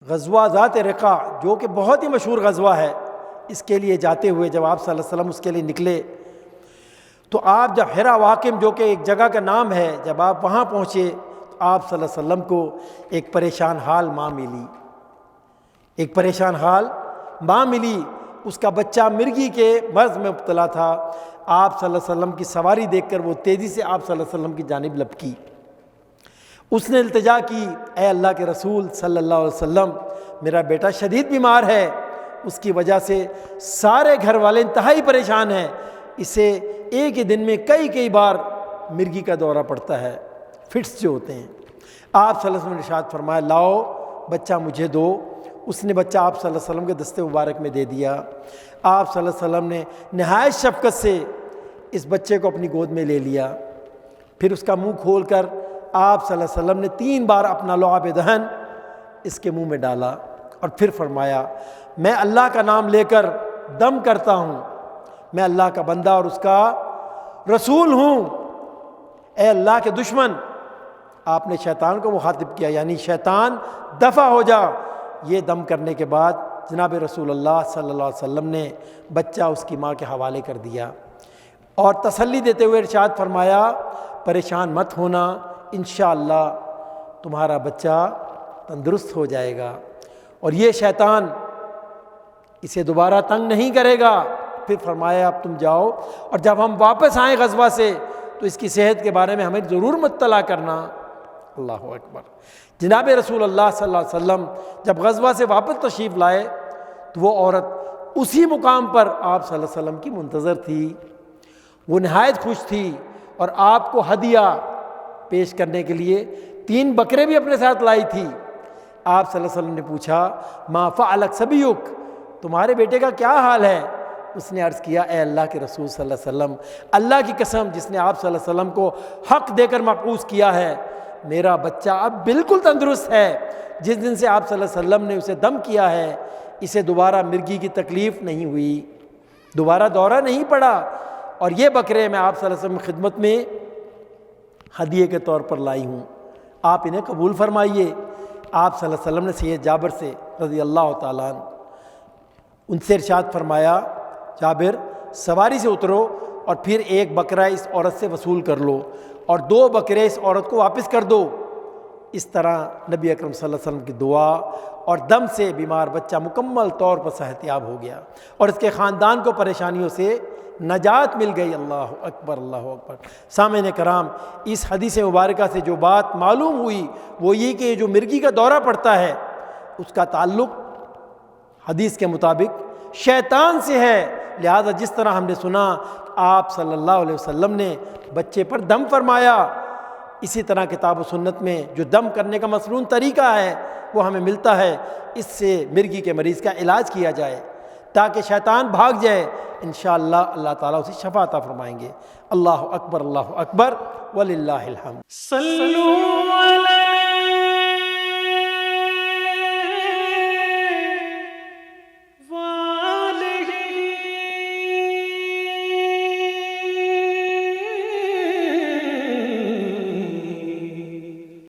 غزوہ ذات رقاع جو کہ بہت ہی مشہور غزوہ ہے، اس کے لیے جاتے ہوئے جب آپ صلی اللہ علیہ وسلم اس کے لیے نکلے تو آپ جب حرا واقم جو کہ ایک جگہ کا نام ہے، جب آپ وہاں پہنچے تو آپ صلی اللہ علیہ وسلم کو ایک پریشان حال ماں ملی، ایک پریشان حال ماں ملی۔ اس کا بچہ مرگی کے مرض میں مبتلا تھا۔ آپ صلی اللہ علیہ وسلم کی سواری دیکھ کر وہ تیزی سے آپ صلی اللہ علیہ وسلم کی جانب لپکی۔ اس نے التجا کی، اے اللہ کے رسول صلی اللہ علیہ وسلم، میرا بیٹا شدید بیمار ہے، اس کی وجہ سے سارے گھر والے انتہائی پریشان ہیں، اسے ایک ہی دن میں کئی بار مرگی کا دورہ پڑتا ہے، فٹس جو ہوتے ہیں۔ آپ صلی اللہ علیہ وسلم نے ارشاد فرمایا، لاؤ بچہ مجھے دو۔ اس نے بچہ آپ صلی اللہ علیہ وسلم کے دستے مبارک میں دے دیا۔ آپ صلی اللہ علیہ وسلم نے نہایت شفقت سے اس بچے کو اپنی گود میں لے لیا، پھر اس کا منہ کھول کر آپ صلی اللہ علیہ وسلم نے 3 بار اپنا لعاب دہن اس کے منہ میں ڈالا اور پھر فرمایا، میں اللہ کا نام لے کر دم کرتا ہوں، میں اللہ کا بندہ اور اس کا رسول ہوں، اے اللہ کے دشمن۔ آپ نے شیطان کو مخاطب کیا، یعنی شیطان دفع ہو جا۔ یہ دم کرنے کے بعد جناب رسول اللہ صلی اللہ علیہ وسلم نے بچہ اس کی ماں کے حوالے کر دیا اور تسلی دیتے ہوئے ارشاد فرمایا، پریشان مت ہونا، انشاءاللہ تمہارا بچہ تندرست ہو جائے گا اور یہ شیطان اسے دوبارہ تنگ نہیں کرے گا۔ پھر فرمایا، اب تم جاؤ اور جب ہم واپس آئیں غزوہ سے تو اس کی صحت کے بارے میں ہمیں ضرور مطلع کرنا۔ اللہ اکبر۔ جناب رسول اللہ صلی اللہ علیہ وسلم جب غزوہ سے واپس تشریف لائے تو وہ عورت اسی مقام پر آپ صلی اللہ علیہ وسلم کی منتظر تھی، وہ نہایت خوش تھی اور آپ کو ہدیہ پیش کرنے کے لیے 3 بکرے بھی اپنے ساتھ لائی تھی۔ آپ صلی اللہ علیہ وسلم نے پوچھا، ما فعلک سبیک، تمہارے بیٹے کا کیا حال ہے؟ اس نے عرض کیا، اے اللہ کے رسول صلی اللہ علیہ وسلم، اللہ کی قسم جس نے آپ صلی اللہ علیہ وسلم کو حق دے کر مبعوث کیا ہے، میرا بچہ اب بالکل تندرست ہے۔ جس دن سے آپ صلی اللہ علیہ وسلم نے اسے دم کیا ہے، اسے دوبارہ مرگی کی تکلیف نہیں ہوئی، دوبارہ دورہ نہیں پڑا، اور یہ بکرے میں آپ صلی اللہ علیہ وسلم کی خدمت میں ہدیے کے طور پر لائی ہوں، آپ انہیں قبول فرمائیے۔ آپ صلی اللہ علیہ وسلم نے سید جابر سے رضی اللہ تعالیٰ عنہ ان سے ارشاد فرمایا، جابر سواری سے اترو اور پھر 1 بکرا اس عورت سے وصول کر لو اور 2 بکرے اس عورت کو واپس کر دو۔ اس طرح نبی اکرم صلی اللہ علیہ وسلم کی دعا اور دم سے بیمار بچہ مکمل طور پر صحت یاب ہو گیا اور اس کے خاندان کو پریشانیوں سے نجات مل گئی۔ اللہ اکبر، اللہ اکبر۔ سامعین کرام، اس حدیث مبارکہ سے جو بات معلوم ہوئی وہ یہ کہ جو مرگی کا دورہ پڑتا ہے اس کا تعلق حدیث کے مطابق شیطان سے ہے، لہذا جس طرح ہم نے سنا آپ صلی اللہ علیہ وسلم نے بچے پر دم فرمایا، اسی طرح کتاب و سنت میں جو دم کرنے کا مسنون طریقہ ہے وہ ہمیں ملتا ہے، اس سے مرگی کے مریض کا علاج کیا جائے تاکہ شیطان بھاگ جائے۔ انشاءاللہ اللہ تعالیٰ اسے شفا عطا فرمائیں گے۔ اللہ اکبر، اللہ اکبر، وللہ الحمد۔ صلو